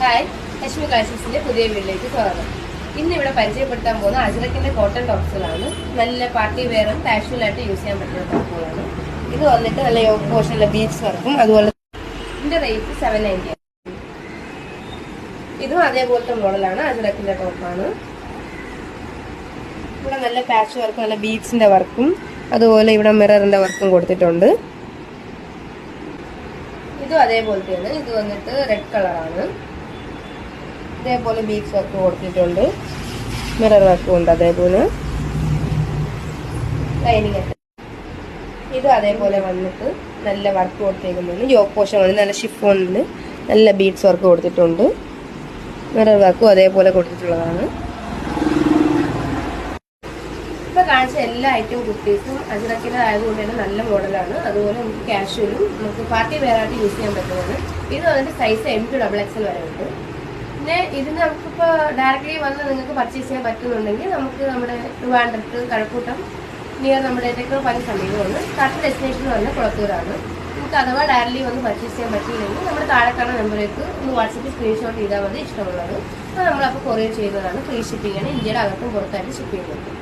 Hi, Lakshmi കളക്ഷൻസിന്റെ പുതിയ വീട്ടിലേക്ക് സ്വാഗതം. ഇന്ന് ഇവിടെ പരിചയപ്പെടുത്താൻ പോകുന്ന അജ്രക്കിന്റെ കോട്ടൺ ടോപ്സുകളാണ്. നല്ല പാർട്ടി വെയറും കാഷ്വൽ ആയിട്ട് യൂസ് ചെയ്യാൻ പറ്റുന്ന ടോപ്പുകളാണ്. ഇത് വന്നിട്ട് നല്ല യോക്ക് പോർഷനിലെ ബീഡ്സ് വർക്കും അതുപോലെ ഇതിന്റെ റേറ്റ് 790 ആണ്. ഇതും അതേപോലത്തെ മോഡലാണ്. അജ്രക്കിന്റെ ടോപ്പാണ്. ഇവിടെ നല്ല പാച്ച് വർക്കും നല്ല ബീഡ്സിന്റെ വർക്കും അതുപോലെ ഇവിടെ മിററിന്റെ വർക്കും കൊടുത്തിട്ടുണ്ട്. ഇതും അതേപോലത്തെയാണ്. ഇത് വന്നിട്ട് റെഡ് കളറാണ്. ഇതേപോലെ ബീഡ്സ് വർക്ക് കൊടുത്തിട്ടുണ്ട്. മിറർ വർക്കും ഉണ്ട്. അതേപോലെ ലൈനിങ് ഒക്കെ ഇത് അതേപോലെ വന്നിട്ട് നല്ല വർക്ക് കൊടുത്തേക്കുന്നത് യോക്ക് പോർഷൻ വന്ന് നല്ല ഷിഫോണിൽ നല്ല ബീഡ്സ് വർക്ക് കൊടുത്തിട്ടുണ്ട്. മിറർ വർക്കും അതേപോലെ കൊടുത്തിട്ടുള്ളതാണ്. ഇപ്പൊ കാണിച്ച എല്ലാ ഐറ്റം കുർത്തീസും അജ്രക്കിന്റെ ആയതുകൊണ്ട് തന്നെ നല്ല മോഡലാണ്. അതുപോലെ നമുക്ക് കാഷ്വലും നമുക്ക് പാർട്ടി വെയർ ആയിട്ട് യൂസ് ചെയ്യാൻ പറ്റുന്നത്. ഇത് അതിന്റെ സൈസ് M2XXL വരെ ഉണ്ട്. പിന്നെ ഇതിന് നമുക്കിപ്പോൾ ഡയറക്റ്റ്ലി വന്ന് നിങ്ങൾക്ക് പർച്ചേസ് ചെയ്യാൻ പറ്റുന്നുണ്ടെങ്കിൽ നമുക്ക് നമ്മുടെ ട്രിവാൻഡ്രത്ത് കഴക്കൂട്ടം നിയർ നമ്മുടെ ടെക്നോ പാർക്ക് സമീപമാണ്. കറക്റ്റ് ഡെസ്റ്റിനേഷൻ വന്ന് കുളത്തൂരാണ്. നമുക്ക് അഥവാ ഡയറക്റ്റ്ലി വന്ന് പർച്ചേസ് ചെയ്യാൻ പറ്റിയില്ലെങ്കിൽ നമ്മുടെ താഴെ കാണുന്ന നമ്പറിലേക്ക് ഒന്ന് വാട്സപ്പിൽ സ്ക്രീൻഷോട്ട് ചെയ്താൽ മതി ഇഷ്ടമുള്ളത്. അത് നമ്മളപ്പോൾ കൊറിയർ ചെയ്യുന്നതാണ്. ഫ്രീ ഷിപ്പിംഗ് ആണ്. ഇന്ത്യയുടെ അകത്തും പുറത്തായിട്ട് ഷിപ്പ് ചെയ്യുന്നത്.